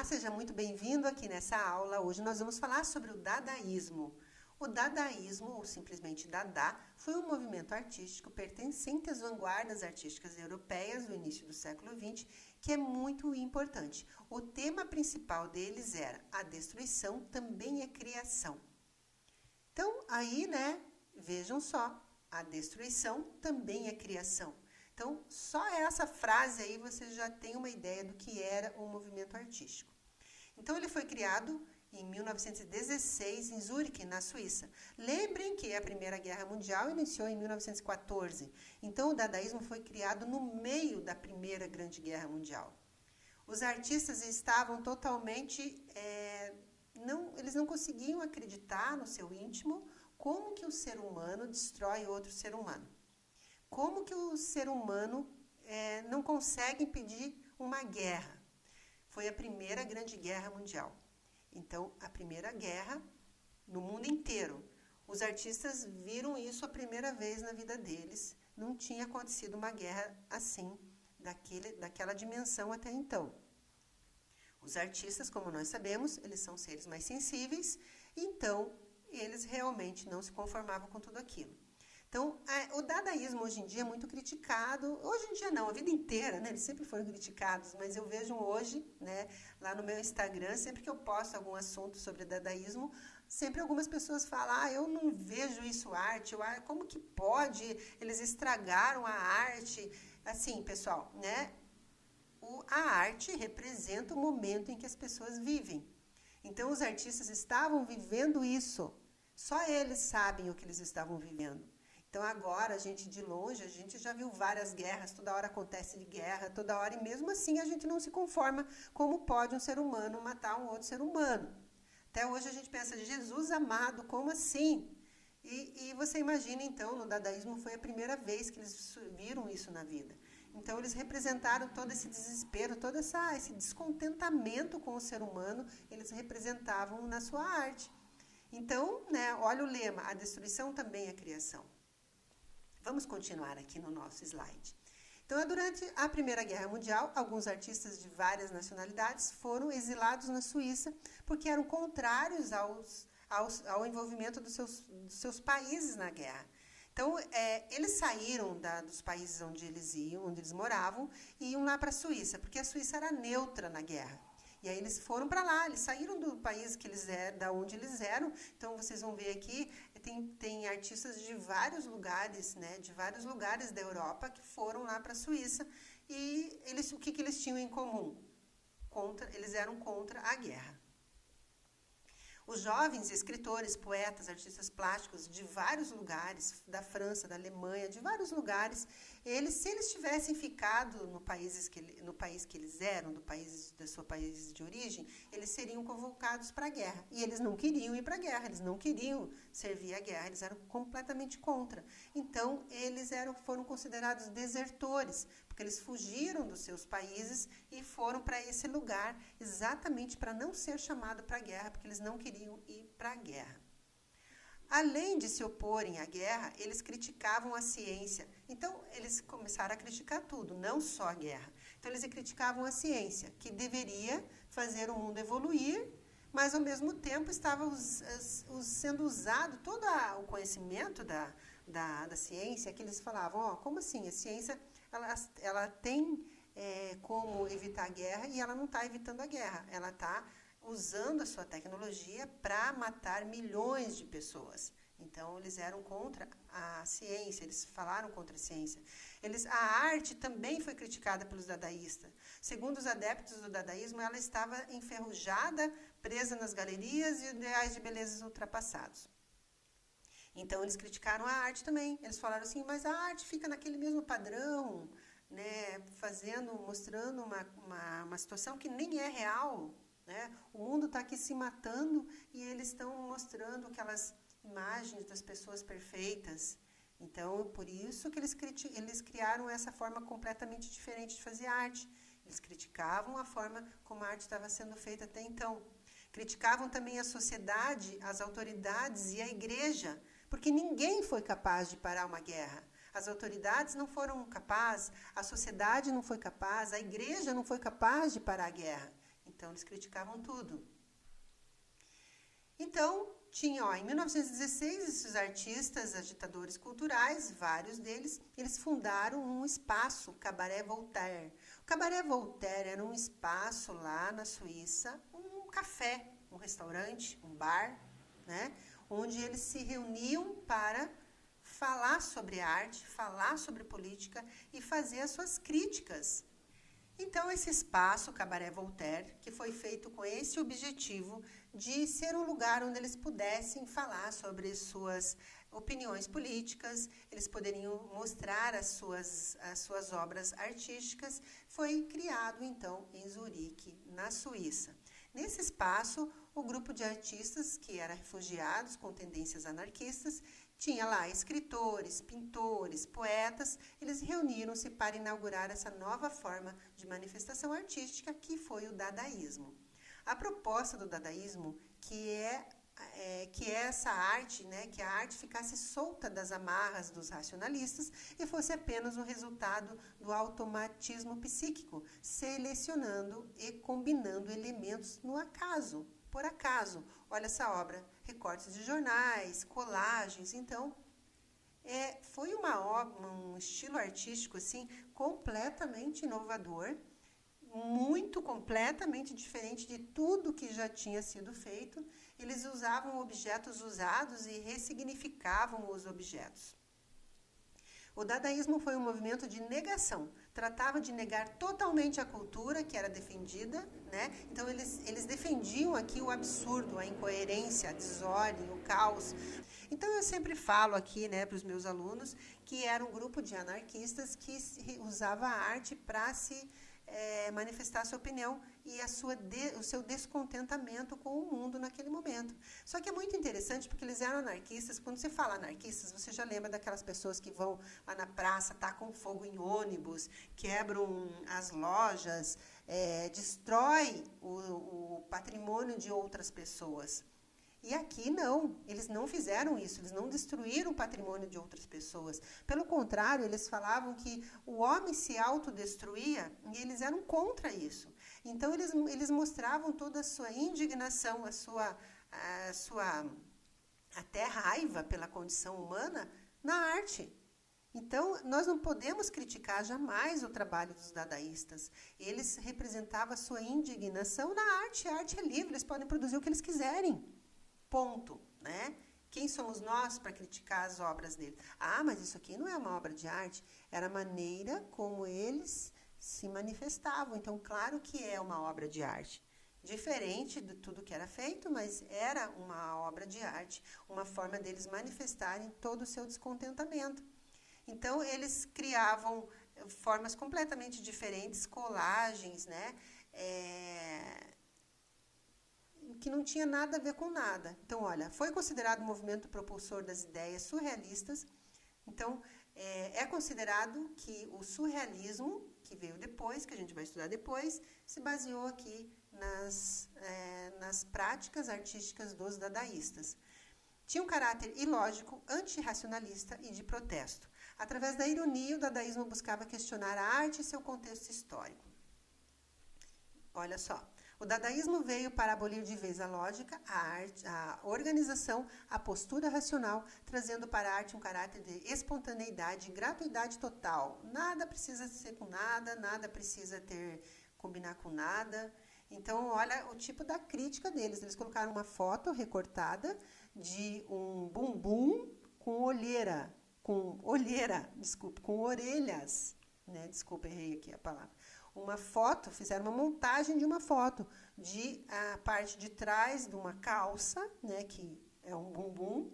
Olá, seja muito bem-vindo aqui nessa aula. Hoje nós vamos falar sobre o dadaísmo. O dadaísmo, ou simplesmente Dada, foi um movimento artístico pertencente às vanguardas artísticas europeias do início do século XX, que é muito importante. O tema principal deles era a destruição também é criação. Então, aí, vejam só, a destruição também é criação. Então, só essa frase aí você já tem uma ideia do que era o movimento artístico. Então, ele foi criado em 1916 em Zurique, na Suíça. Lembrem que a Primeira Guerra Mundial iniciou em 1914. Então, o dadaísmo foi criado no meio da Primeira Grande Guerra Mundial. Os artistas estavam totalmente... eles não conseguiam acreditar no seu íntimo como que o ser humano destrói outro ser humano. Como que o ser humano não consegue impedir uma guerra? Foi a Primeira Grande Guerra Mundial. Então, a Primeira Guerra no mundo inteiro. Os artistas viram isso a primeira vez na vida deles. Não tinha acontecido uma guerra assim, daquela dimensão até então. Os artistas, como nós sabemos, eles são seres mais sensíveis, então eles realmente não se conformavam com tudo aquilo. Então, o dadaísmo hoje em dia é muito criticado. Hoje em dia não, a vida inteira, eles sempre foram criticados, mas eu vejo hoje, lá no meu Instagram, sempre que eu posto algum assunto sobre dadaísmo, sempre algumas pessoas falam, eu não vejo isso arte, como que pode? Eles estragaram a arte. Assim, pessoal, a arte representa o momento em que as pessoas vivem. Então, os artistas estavam vivendo isso. Só eles sabem o que eles estavam vivendo. Então, agora, a gente de longe, a gente já viu várias guerras, toda hora acontece de guerra, toda hora, e mesmo assim a gente não se conforma como pode um ser humano matar um outro ser humano. Até hoje a gente pensa, Jesus amado, como assim? E você imagina, então, no dadaísmo foi a primeira vez que eles viram isso na vida. Então, eles representaram todo esse desespero, todo esse descontentamento com o ser humano, eles representavam na sua arte. Então, olha o lema, a destruição também é criação. Vamos continuar aqui no nosso slide. Então, durante a Primeira Guerra Mundial, alguns artistas de várias nacionalidades foram exilados na Suíça porque eram contrários ao envolvimento dos seus países na guerra. Então, eles saíram dos países onde eles moravam, e iam lá para a Suíça, porque a Suíça era neutra na guerra. E aí eles foram para lá, eles saíram do país da onde eles eram. Então, vocês vão ver aqui, tem artistas de vários lugares, de vários lugares da Europa que foram lá para a Suíça. E o que eles tinham em comum? Eles eram contra a guerra. Os jovens escritores, poetas, artistas plásticos de vários lugares, da França, da Alemanha, de vários lugares, se eles tivessem ficado no país que eles eram, do seu país de origem, eles seriam convocados para a guerra. E eles não queriam ir para a guerra, eles não queriam servir a guerra, eles eram completamente contra. Então, eles foram considerados desertores, porque eles fugiram dos seus países e foram para esse lugar exatamente para não ser chamado para a guerra, porque eles não queriam ir para a guerra. Além de se oporem à guerra, eles criticavam a ciência. Então, eles começaram a criticar tudo, não só a guerra. Então, eles criticavam a ciência, que deveria fazer o mundo evoluir, mas, ao mesmo tempo, estava sendo usado todo o conhecimento da ciência, que eles falavam, como assim? A ciência ela tem como evitar a guerra, e ela não está evitando a guerra. Ela está usando a sua tecnologia para matar milhões de pessoas. Então, eles eram contra a ciência, eles falaram contra a ciência. A arte também foi criticada pelos dadaístas. Segundo os adeptos do dadaísmo, ela estava enferrujada, presa nas galerias e ideais de beleza ultrapassados. Então, eles criticaram a arte também. Eles falaram assim, mas a arte fica naquele mesmo padrão, mostrando uma situação que nem é real. O mundo está aqui se matando e eles estão mostrando aquelas imagens das pessoas perfeitas. Então, por isso que eles criaram essa forma completamente diferente de fazer arte. Eles criticavam a forma como a arte estava sendo feita até então. Criticavam também a sociedade, as autoridades e a igreja, porque ninguém foi capaz de parar uma guerra. As autoridades não foram capazes, a sociedade não foi capaz, a igreja não foi capaz de parar a guerra. Então, eles criticavam tudo. Então, tinha, em 1916, esses artistas, agitadores culturais, vários deles, eles fundaram um espaço, o Cabaré Voltaire. O Cabaré Voltaire era um espaço lá na Suíça, um café, um restaurante, um bar, né, onde eles se reuniam para falar sobre arte, falar sobre política e fazer as suas críticas. Então, esse espaço, o Cabaré Voltaire, que foi feito com esse objetivo de ser um lugar onde eles pudessem falar sobre suas opiniões políticas, eles poderiam mostrar as suas obras artísticas, foi criado, então, em Zurique, na Suíça. Nesse espaço, o grupo de artistas, que era refugiados com tendências anarquistas, tinha lá escritores, pintores, poetas, eles reuniram-se para inaugurar essa nova forma de manifestação artística que foi o dadaísmo. A proposta do dadaísmo, que é essa arte, né, que a arte ficasse solta das amarras dos racionalistas e fosse apenas o resultado do automatismo psíquico, selecionando e combinando elementos no acaso, por acaso. Olha essa obra, recortes de jornais, colagens, então foi um estilo artístico assim completamente inovador, completamente diferente de tudo que já tinha sido feito. Eles usavam objetos usados e ressignificavam os objetos. O dadaísmo foi um movimento de negação. Tratava de negar totalmente a cultura que era defendida, né? Então, eles defendiam aqui o absurdo, a incoerência, a desordem, o caos. Então, eu sempre falo aqui, né, para os meus alunos que era um grupo de anarquistas que usava a arte para se manifestar sua opinião e o seu descontentamento com o mundo naquele momento. Só que é muito interessante porque eles eram anarquistas. Quando você fala anarquistas, você já lembra daquelas pessoas que vão lá na praça, tacam fogo em ônibus, quebram as lojas, destrói o patrimônio de outras pessoas. E aqui não, eles não fizeram isso, eles não destruíram o patrimônio de outras pessoas. Pelo contrário, eles falavam que o homem se autodestruía e eles eram contra isso. Então, eles mostravam toda a sua indignação, até raiva pela condição humana na arte. Então, nós não podemos criticar jamais o trabalho dos dadaístas. Eles representavam a sua indignação na arte. A arte é livre, eles podem produzir o que eles quiserem. Ponto, né? Quem somos nós para criticar as obras dele? Ah, mas isso aqui não é uma obra de arte. Era a maneira como eles se manifestavam. Então, claro que é uma obra de arte. Diferente de tudo que era feito, mas era uma obra de arte. Uma forma deles manifestarem todo o seu descontentamento. Então, eles criavam formas completamente diferentes, colagens, né? Que não tinha nada a ver com nada. Então, olha, foi considerado o movimento propulsor das ideias surrealistas. Então, é considerado que o surrealismo, que veio depois, que a gente vai estudar depois, se baseou aqui nas práticas artísticas dos dadaístas. Tinha um caráter ilógico, antirracionalista e de protesto. Através da ironia, o dadaísmo buscava questionar a arte e seu contexto histórico. Olha só. O dadaísmo veio para abolir de vez a lógica, a arte, a organização, a postura racional, trazendo para a arte um caráter de espontaneidade e gratuidade total. Nada precisa ser com nada, nada precisa combinar com nada. Então, olha o tipo da crítica deles. Eles colocaram uma foto recortada de um bumbum com orelhas, né? Desculpa, errei aqui a palavra. Fizeram uma montagem de uma foto de a parte de trás de uma calça, né, que é um bumbum,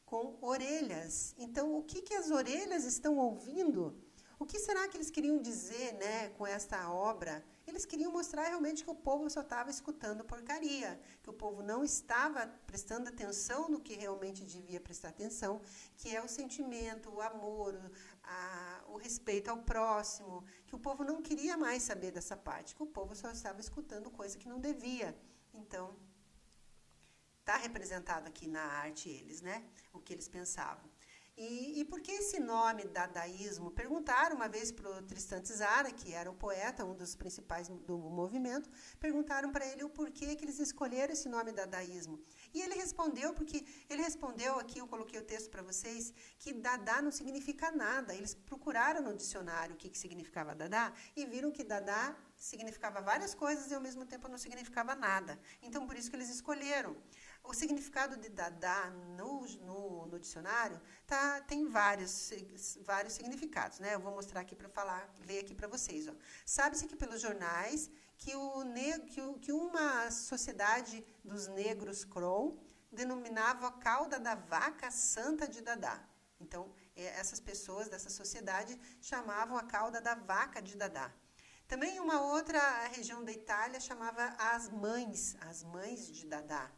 com orelhas. Então, o que as orelhas estão ouvindo? O que será que eles queriam dizer, né, com esta obra? Eles queriam mostrar realmente que o povo só estava escutando porcaria, que o povo não estava prestando atenção no que realmente devia prestar atenção, que é o sentimento, o amor, o respeito ao próximo, que o povo não queria mais saber dessa parte, que o povo só estava escutando coisa que não devia. Então, está representado aqui na arte eles, né? O que eles pensavam. E por que esse nome dadaísmo? Perguntaram uma vez para o Tristan Tzara, que era o poeta, um dos principais do movimento, perguntaram para ele o porquê que eles escolheram esse nome dadaísmo. E ele respondeu, aqui eu coloquei o texto para vocês, que dadá não significa nada. Eles procuraram no dicionário o que significava dadá e viram que dadá significava várias coisas e ao mesmo tempo não significava nada. Então, por isso que eles escolheram. O significado de dadá no dicionário tem vários significados, né? Eu vou mostrar aqui para ler aqui para vocês. Sabe-se que pelos jornais que uma sociedade dos negros Crow denominava a cauda da vaca santa de Dadá. Então, essas pessoas dessa sociedade chamavam a cauda da vaca de Dadá. Também uma outra região da Itália chamava as mães de Dadá.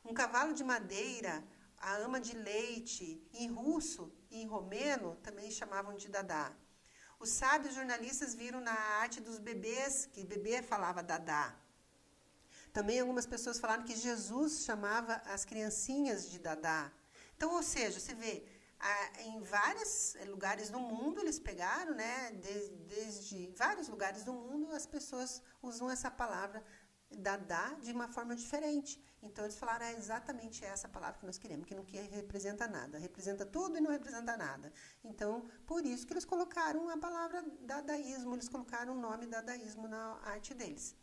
Um cavalo de madeira, a ama de leite, em russo e em romeno também chamavam de Dadá. Os sábios jornalistas viram na arte dos bebês que bebê falava Dadá. Também algumas pessoas falaram que Jesus chamava as criancinhas de Dadá. Então, ou seja, você vê, em vários lugares do mundo eles pegaram, né? Desde vários lugares do mundo as pessoas usam essa palavra Dadá de uma forma diferente. Então eles falaram, é exatamente essa palavra que nós queremos, que não representa nada, representa tudo e não representa nada. Então, por isso que eles colocaram a palavra dadaísmo, eles colocaram o nome dadaísmo na arte deles.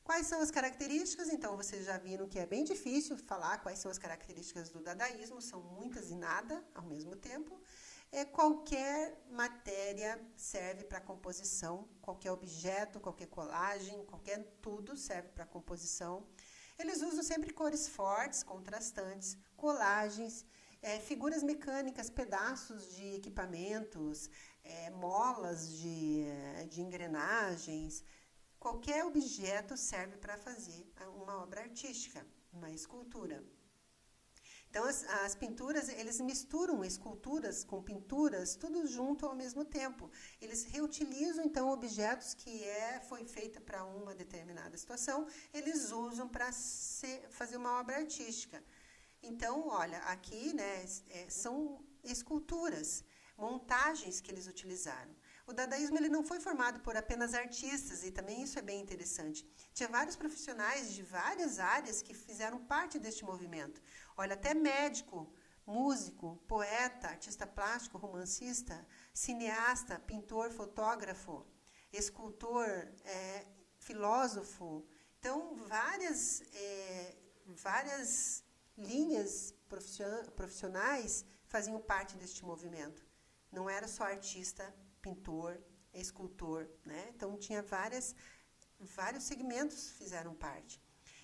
Quais são as características? Então, vocês já viram que é bem difícil falar quais são as características do dadaísmo, são muitas e nada ao mesmo tempo. Qualquer matéria serve para composição, qualquer objeto, qualquer colagem, qualquer tudo serve para composição. Eles usam sempre cores fortes, contrastantes, colagens, figuras mecânicas, pedaços de equipamentos, molas de engrenagens. Qualquer objeto serve para fazer uma obra artística, uma escultura. Então, as pinturas, eles misturam esculturas com pinturas, tudo junto ao mesmo tempo. Eles reutilizam, então, objetos que foi feita para uma determinada situação, eles usam para fazer uma obra artística. Então, olha, aqui, né, são esculturas, montagens que eles utilizaram. O dadaísmo ele não foi formado por apenas artistas, e também isso é bem interessante. Tinha vários profissionais de várias áreas que fizeram parte deste movimento. Olha, até médico, músico, poeta, artista plástico, romancista, cineasta, pintor, fotógrafo, escultor, filósofo. Então, várias linhas profissionais faziam parte deste movimento. Não era só artista, pintor, escultor, né? Então, tinha vários segmentos fizeram parte.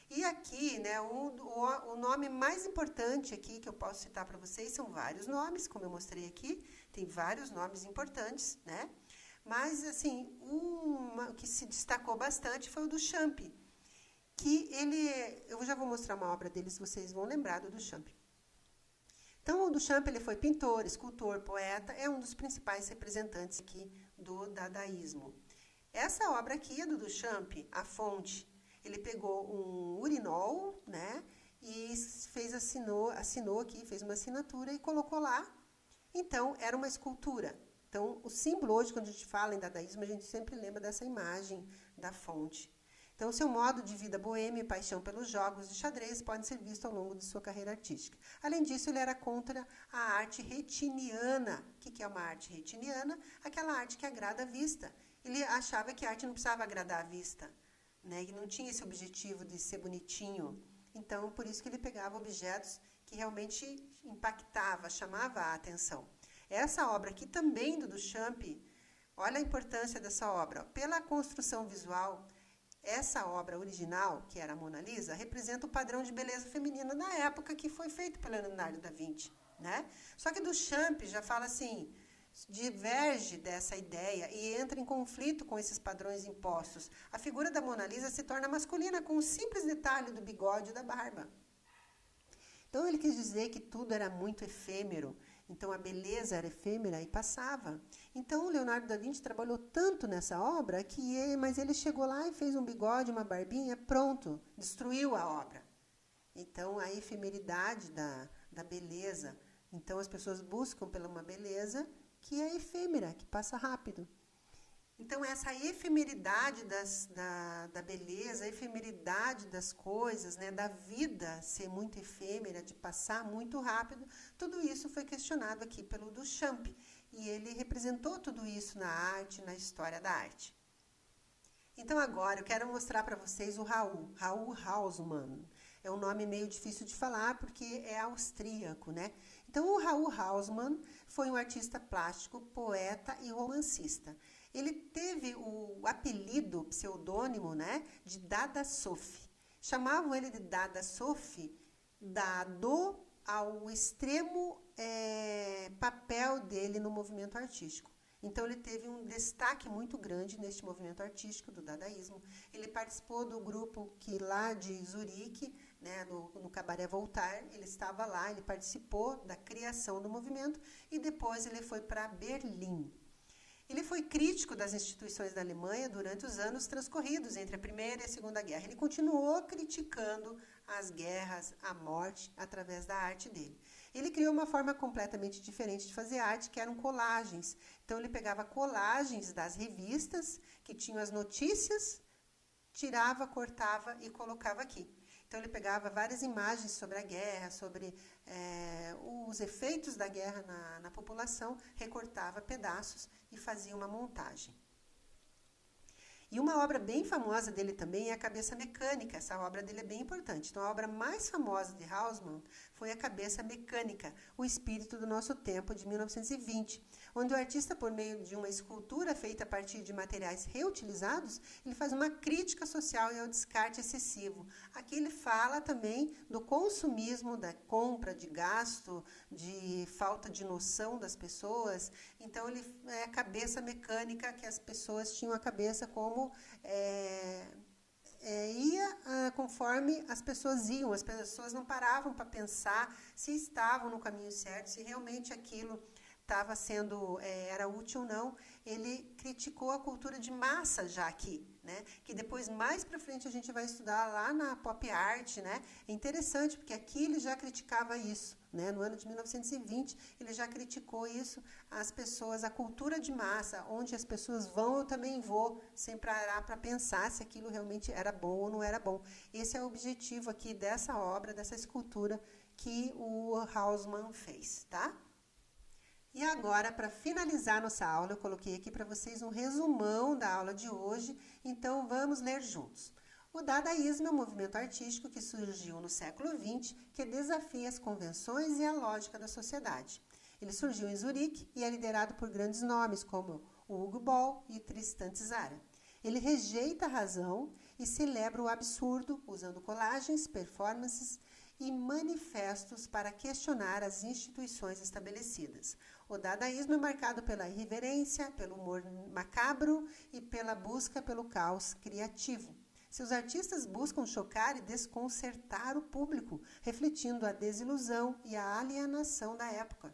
E aqui, né, o nome mais importante aqui que eu posso citar para vocês são vários nomes, como eu mostrei aqui, tem vários nomes importantes, né? Mas, assim, o que se destacou bastante foi o Duchamp, que eu já vou mostrar uma obra dele, se vocês vão lembrar do Duchamp. Então, o Duchamp ele foi pintor, escultor, poeta, é um dos principais representantes aqui do dadaísmo. Essa obra aqui é do Duchamp, a fonte. Ele pegou um urinol, né, e assinou aqui, fez uma assinatura e colocou lá. Então, era uma escultura. Então, o símbolo hoje, quando a gente fala em dadaísmo, a gente sempre lembra dessa imagem da fonte. Então, seu modo de vida boêmio e paixão pelos jogos de xadrez pode ser visto ao longo de sua carreira artística. Além disso, ele era contra a arte retiniana. O que é uma arte retiniana? Aquela arte que agrada a vista. Ele achava que a arte não precisava agradar a vista, né? E não tinha esse objetivo de ser bonitinho. Então, por isso que ele pegava objetos que realmente impactava, chamava a atenção. Essa obra aqui também do Duchamp, olha a importância dessa obra. Pela construção visual, essa obra original, que era a Mona Lisa, representa o padrão de beleza feminina na época que foi feito pelo Leonardo da Vinci, né? Só que Duchamp já fala assim, diverge dessa ideia e entra em conflito com esses padrões impostos. A figura da Mona Lisa se torna masculina com um simples detalhe do bigode e da barba. Então ele quis dizer que tudo era muito efêmero. Então a beleza era efêmera e passava. Então o Leonardo da Vinci trabalhou tanto nessa obra mas ele chegou lá e fez um bigode, uma barbinha, pronto, destruiu a obra. Então a efemeridade da beleza, Então as pessoas buscam pela uma beleza que é efêmera, que passa rápido. Então, essa efemeridade da beleza, a efemeridade das coisas, né, da vida ser muito efêmera, de passar muito rápido, tudo isso foi questionado aqui pelo Duchamp. E ele representou tudo isso na arte, na história da arte. Então, agora eu quero mostrar para vocês o Raoul Hausmann. É um nome meio difícil de falar porque é austríaco, né? Então, o Raoul Hausmann foi um artista plástico, poeta e romancista. Ele teve o apelido, pseudônimo, né, de Dada Sophie. Chamavam ele de Dada Sophie, dado ao extremo papel dele no movimento artístico. Então, ele teve um destaque muito grande neste movimento artístico do dadaísmo. Ele participou do grupo que lá de Zurique, né, no Cabaré Voltaire, ele estava lá, ele participou da criação do movimento e depois ele foi para Berlim. Ele foi crítico das instituições da Alemanha durante os anos transcorridos entre a Primeira e a Segunda Guerra. Ele continuou criticando as guerras, a morte, através da arte dele. Ele criou uma forma completamente diferente de fazer arte, que eram colagens. Então, ele pegava colagens das revistas, que tinham as notícias, tirava, cortava e colocava aqui. Então, ele pegava várias imagens sobre a guerra, sobre os efeitos da guerra na população, recortava pedaços e fazia uma montagem. E uma obra bem famosa dele também é a Cabeça Mecânica. Essa obra dele é bem importante. Então, a obra mais famosa de Hausmann foi a Cabeça Mecânica, o Espírito do Nosso Tempo, de 1920, onde o artista, por meio de uma escultura feita a partir de materiais reutilizados, ele faz uma crítica social e ao descarte excessivo. Aqui ele fala também do consumismo, da compra, de gasto, de falta de noção das pessoas. Então, ele é a cabeça mecânica, que as pessoas tinham a cabeça como ia conforme as pessoas iam. As pessoas não paravam para pensar se estavam no caminho certo, se realmente aquilo estava sendo, era útil ou não. Ele criticou a cultura de massa já aqui, né? Que depois, mais para frente, a gente vai estudar lá na pop art, né? É interessante, porque aqui ele já criticava isso, né? No ano de 1920, ele já criticou isso, as pessoas, a cultura de massa, onde as pessoas vão, eu também vou, sem parar para pensar se aquilo realmente era bom ou não era bom. Esse é o objetivo aqui dessa obra, dessa escultura que o Hausmann fez, tá? E agora, para finalizar nossa aula, eu coloquei aqui para vocês um resumão da aula de hoje, então vamos ler juntos. O dadaísmo é um movimento artístico que surgiu no século XX, que desafia as convenções e a lógica da sociedade. Ele surgiu em Zurique e é liderado por grandes nomes como Hugo Boll e Tristan Tzara. Ele rejeita a razão e celebra o absurdo, usando colagens, performances e manifestos para questionar as instituições estabelecidas. O dadaísmo é marcado pela irreverência, pelo humor macabro e pela busca pelo caos criativo. Seus artistas buscam chocar e desconcertar o público, refletindo a desilusão e a alienação da época.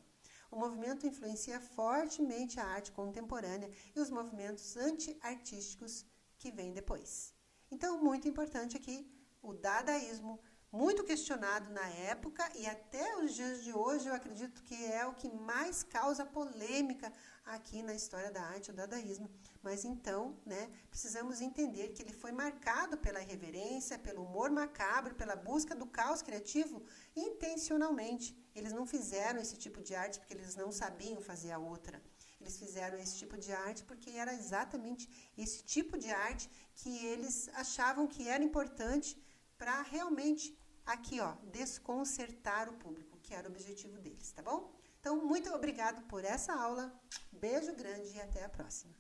O movimento influencia fortemente a arte contemporânea e os movimentos anti-artísticos que vêm depois. Então, muito importante aqui, o dadaísmo, muito questionado na época e até os dias de hoje, eu acredito que é o que mais causa polêmica aqui na história da arte, o dadaísmo. Mas então, né, precisamos entender que ele foi marcado pela irreverência, pelo humor macabro, pela busca do caos criativo intencionalmente. Eles não fizeram esse tipo de arte porque eles não sabiam fazer a outra. Eles fizeram esse tipo de arte porque era exatamente esse tipo de arte que eles achavam que era importante para realmente aqui, ó, desconcertar o público, que era o objetivo deles, tá bom? Então, muito obrigado por essa aula, beijo grande e até a próxima.